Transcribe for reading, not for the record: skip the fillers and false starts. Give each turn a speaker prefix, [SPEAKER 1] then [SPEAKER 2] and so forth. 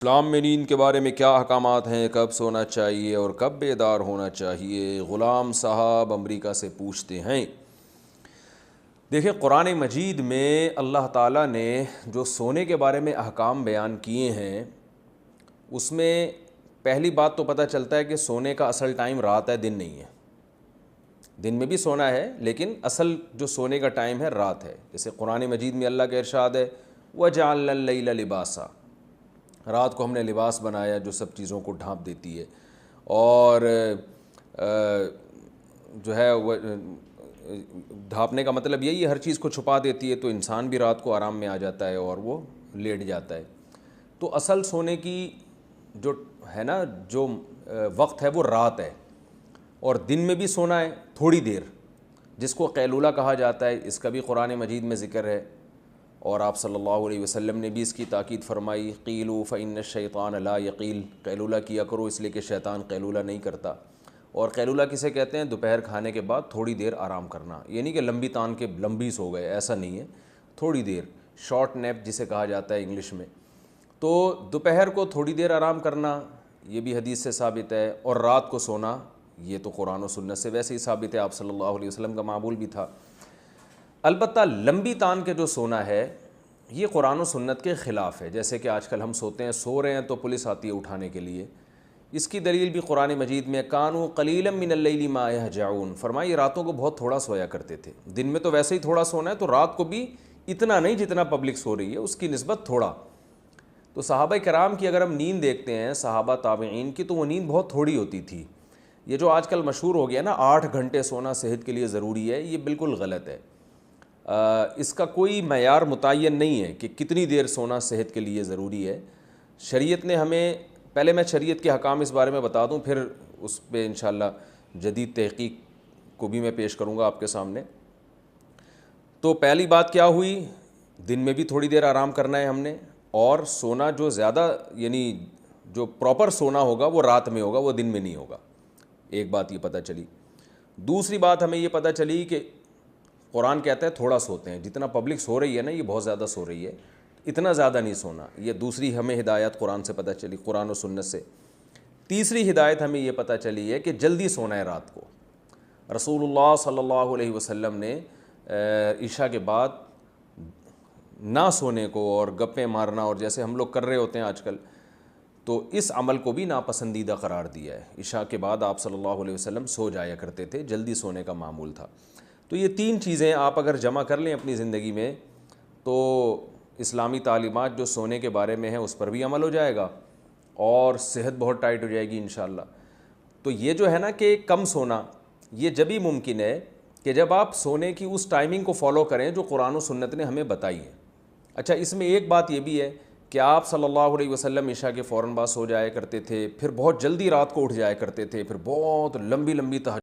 [SPEAKER 1] اسلام میں نیند کے بارے میں کیا احکامات ہیں، کب سونا چاہیے اور کب بیدار ہونا چاہیے؟ غلام صاحب امریکہ سے پوچھتے ہیں۔ دیکھیں، قرآن مجید میں اللہ تعالیٰ نے جو سونے کے بارے میں احکام بیان کیے ہیں، اس میں پہلی بات تو پتہ چلتا ہے کہ سونے کا اصل ٹائم رات ہے، دن نہیں ہے۔ دن میں بھی سونا ہے لیکن اصل جو سونے کا ٹائم ہے رات ہے۔ جیسے قرآن مجید میں اللہ کا ارشاد ہے وَجَعَلْنَا اللَّيْلَ لِبَاسًا، رات کو ہم نے لباس بنایا جو سب چیزوں کو ڈھانپ دیتی ہے، اور جو ہے وہ ڈھانپنے کا مطلب یہی ہے ہر چیز کو چھپا دیتی ہے، تو انسان بھی رات کو آرام میں آ جاتا ہے اور وہ لیٹ جاتا ہے۔ تو اصل سونے کی جو ہے نا جو وقت ہے وہ رات ہے، اور دن میں بھی سونا ہے تھوڑی دیر، جس کو قیلولہ کہا جاتا ہے، اس کا بھی قرآن مجید میں ذکر ہے، اور آپ صلی اللہ علیہ وسلم نے بھی اس کی تاکید فرمائی، قیلوا فإن الشیطان لا یقیل، قیلولہ کیا کرو اس لیے کہ شیطان قیلولہ نہیں کرتا۔ اور قیلولہ کسے کہتے ہیں؟ دوپہر کھانے کے بعد تھوڑی دیر آرام کرنا، یعنی کہ لمبی تان کے لمبی سو گئے، ایسا نہیں ہے، تھوڑی دیر، شارٹ نیپ جسے کہا جاتا ہے انگلش میں۔ تو دوپہر کو تھوڑی دیر آرام کرنا یہ بھی حدیث سے ثابت ہے، اور رات کو سونا یہ تو قرآن و سنت سے ویسے ہی ثابت ہے، آپ صلی اللہ علیہ وسلم کا معمول بھی تھا۔ البتہ لمبی تان کے جو سونا ہے یہ قرآن و سنت کے خلاف ہے، جیسے کہ آج کل ہم سوتے ہیں، سو رہے ہیں تو پولیس آتی ہے اٹھانے کے لیے۔ اس کی دلیل بھی قرآن مجید میں کانوا قلیلا من اللیل ما یہجعون، فرمائی راتوں کو بہت تھوڑا سویا کرتے تھے۔ دن میں تو ویسے ہی تھوڑا سونا ہے، تو رات کو بھی اتنا نہیں جتنا پبلک سو رہی ہے، اس کی نسبت تھوڑا۔ تو صحابہ کرام کی اگر ہم نیند دیکھتے ہیں، صحابہ تابعین کی، تو وہ نیند بہت تھوڑی ہوتی تھی۔ یہ جو آج کل مشہور ہو گیا نا 8 گھنٹے سونا صحت کے لیے ضروری ہے، یہ بالکل غلط ہے۔ اس کا کوئی معیار متعین نہیں ہے کہ کتنی دیر سونا صحت کے لیے ضروری ہے۔ شریعت نے ہمیں، پہلے میں شریعت کے حکام اس بارے میں بتا دوں، پھر اس پہ انشاءاللہ جدید تحقیق کو بھی میں پیش کروں گا آپ کے سامنے۔ تو پہلی بات کیا ہوئی؟ دن میں بھی تھوڑی دیر آرام کرنا ہے ہم نے، اور سونا جو زیادہ یعنی جو پراپر سونا ہوگا وہ رات میں ہوگا، وہ دن میں نہیں ہوگا۔ ایک بات یہ پتہ چلی۔ دوسری بات ہمیں یہ پتہ چلی کہ قرآن کہتا ہے تھوڑا سوتے ہیں، جتنا پبلک سو رہی ہے نا یہ بہت زیادہ سو رہی ہے، اتنا زیادہ نہیں سونا۔ یہ دوسری ہمیں ہدایت قرآن سے پتہ چلی، قرآن و سنت سے۔ تیسری ہدایت ہمیں یہ پتہ چلی ہے کہ جلدی سونا ہے رات کو۔ رسول اللہ صلی اللہ علیہ وسلم نے عشاء کے بعد نہ سونے کو اور گپیں مارنا، اور جیسے ہم لوگ کر رہے ہوتے ہیں آج کل، تو اس عمل کو بھی ناپسندیدہ قرار دیا ہے۔ عشاء کے بعد آپ صلی اللہ علیہ وسلم سو جایا کرتے تھے، جلدی سونے کا معمول تھا۔ تو یہ 3 چیزیں آپ اگر جمع کر لیں اپنی زندگی میں، تو اسلامی تعلیمات جو سونے کے بارے میں ہیں اس پر بھی عمل ہو جائے گا، اور صحت بہت ٹائٹ ہو جائے گی انشاءاللہ۔ تو یہ جو ہے نا کہ کم سونا، یہ جبھی ممکن ہے کہ جب آپ سونے کی اس ٹائمنگ کو فالو کریں جو قرآن و سنت نے ہمیں بتائی ہے۔ اچھا، اس میں ایک بات یہ بھی ہے کہ آپ صلی اللہ علیہ وسلم عشاء کے فوراً بعد سو جایا کرتے تھے، پھر بہت جلدی رات کو اٹھ جایا کرتے تھے، پھر بہت لمبی لمبی تہجد